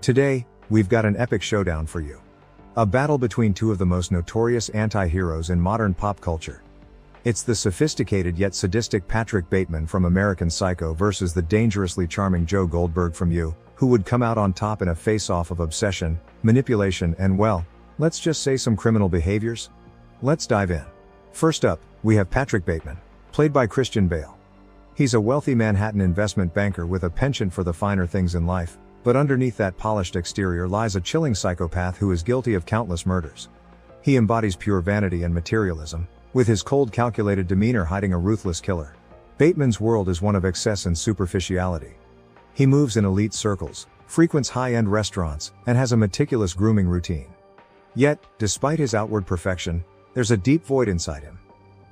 Today, we've got an epic showdown for you. A battle between two of the most notorious anti-heroes in modern pop culture. It's the sophisticated yet sadistic Patrick Bateman from American Psycho versus the dangerously charming Joe Goldberg from You, who would come out on top in a face-off of obsession, manipulation and, well, let's just say some criminal behaviors? Let's dive in. First up, we have Patrick Bateman, played by Christian Bale. He's a wealthy Manhattan investment banker with a penchant for the finer things in life, but underneath that polished exterior lies a chilling psychopath who is guilty of countless murders. He embodies pure vanity and materialism, with his cold, calculated demeanor hiding a ruthless killer. Bateman's world is one of excess and superficiality. He moves in elite circles, frequents high-end restaurants, and has a meticulous grooming routine. Yet, despite his outward perfection, there's a deep void inside him.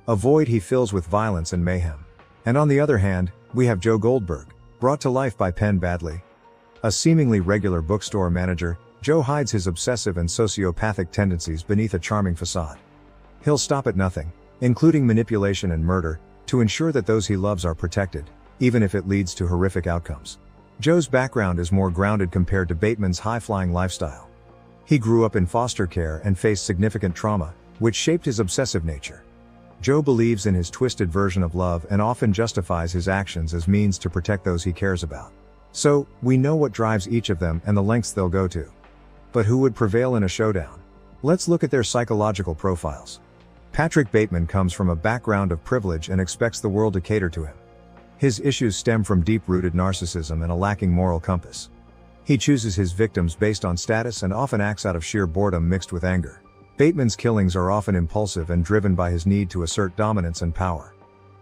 A void he fills with violence and mayhem. And on the other hand, we have Joe Goldberg, brought to life by Penn Badley. A seemingly regular bookstore manager, Joe hides his obsessive and sociopathic tendencies beneath a charming facade. He'll stop at nothing, including manipulation and murder, to ensure that those he loves are protected, even if it leads to horrific outcomes. Joe's background is more grounded compared to Bateman's high-flying lifestyle. He grew up in foster care and faced significant trauma, which shaped his obsessive nature. Joe believes in his twisted version of love and often justifies his actions as means to protect those he cares about. So, we know what drives each of them and the lengths they'll go to. But who would prevail in a showdown? Let's look at their psychological profiles. Patrick Bateman comes from a background of privilege and expects the world to cater to him. His issues stem from deep-rooted narcissism and a lacking moral compass. He chooses his victims based on status and often acts out of sheer boredom mixed with anger. Bateman's killings are often impulsive and driven by his need to assert dominance and power.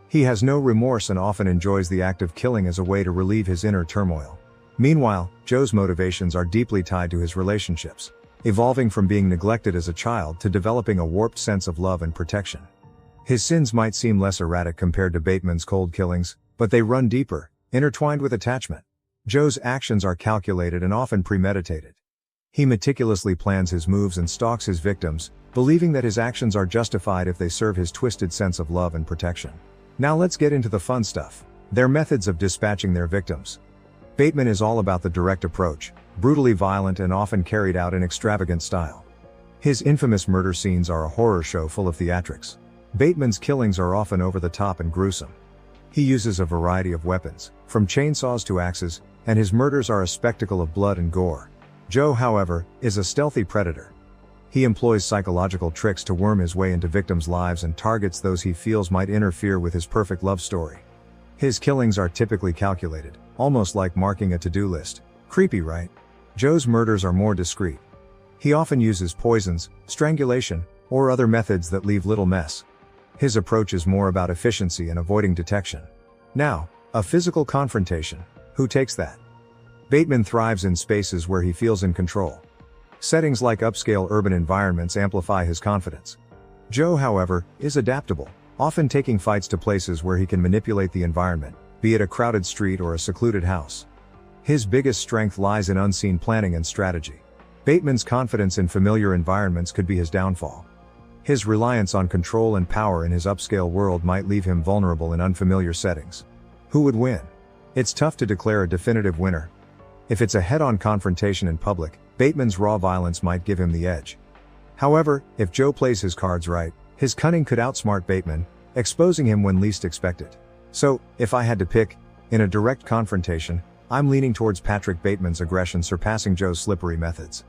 He has no remorse and often enjoys the act of killing as a way to relieve his inner turmoil. Meanwhile, Joe's motivations are deeply tied to his relationships, evolving from being neglected as a child to developing a warped sense of love and protection. His sins might seem less erratic compared to Bateman's cold killings, but they run deeper, intertwined with attachment. Joe's actions are calculated and often premeditated. He meticulously plans his moves and stalks his victims, believing that his actions are justified if they serve his twisted sense of love and protection. Now let's get into the fun stuff. Their methods of dispatching their victims. Bateman is all about the direct approach, brutally violent and often carried out in extravagant style. His infamous murder scenes are a horror show full of theatrics. Bateman's killings are often over the top and gruesome. He uses a variety of weapons, from chainsaws to axes, and his murders are a spectacle of blood and gore. Joe, however, is a stealthy predator. He employs psychological tricks to worm his way into victims' lives and targets those he feels might interfere with his perfect love story. His killings are typically calculated, almost like marking a to-do list. Creepy, right? Joe's murders are more discreet. He often uses poisons, strangulation, or other methods that leave little mess. His approach is more about efficiency and avoiding detection. Now, a physical confrontation. Who takes that? Bateman thrives in spaces where he feels in control. Settings like upscale urban environments amplify his confidence. Joe, however, is adaptable, often taking fights to places where he can manipulate the environment, be it a crowded street or a secluded house. His biggest strength lies in unseen planning and strategy. Bateman's confidence in familiar environments could be his downfall. His reliance on control and power in his upscale world might leave him vulnerable in unfamiliar settings. Who would win? It's tough to declare a definitive winner. If it's a head-on confrontation in public, Bateman's raw violence might give him the edge. However, if Joe plays his cards right, his cunning could outsmart Bateman, exposing him when least expected. So, if I had to pick, in a direct confrontation, I'm leaning towards Patrick Bateman's aggression surpassing Joe's slippery methods.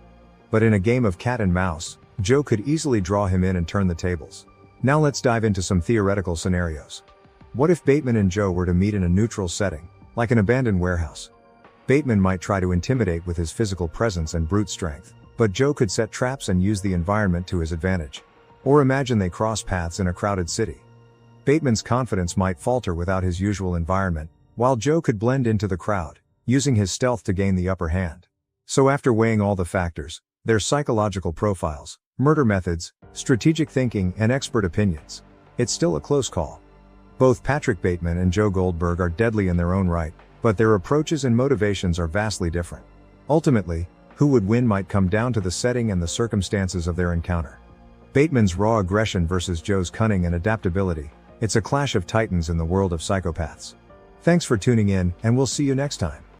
But in a game of cat and mouse, Joe could easily draw him in and turn the tables. Now let's dive into some theoretical scenarios. What if Bateman and Joe were to meet in a neutral setting, like an abandoned warehouse? Bateman might try to intimidate with his physical presence and brute strength, but Joe could set traps and use the environment to his advantage. Or imagine they cross paths in a crowded city. Bateman's confidence might falter without his usual environment, while Joe could blend into the crowd, using his stealth to gain the upper hand. So after weighing all the factors, their psychological profiles, murder methods, strategic thinking, and expert opinions, it's still a close call. Both Patrick Bateman and Joe Goldberg are deadly in their own right, but their approaches and motivations are vastly different. Ultimately, who would win might come down to the setting and the circumstances of their encounter. Bateman's raw aggression versus Joe's cunning and adaptability. It's a clash of titans in the world of psychopaths. Thanks for tuning in, and we'll see you next time.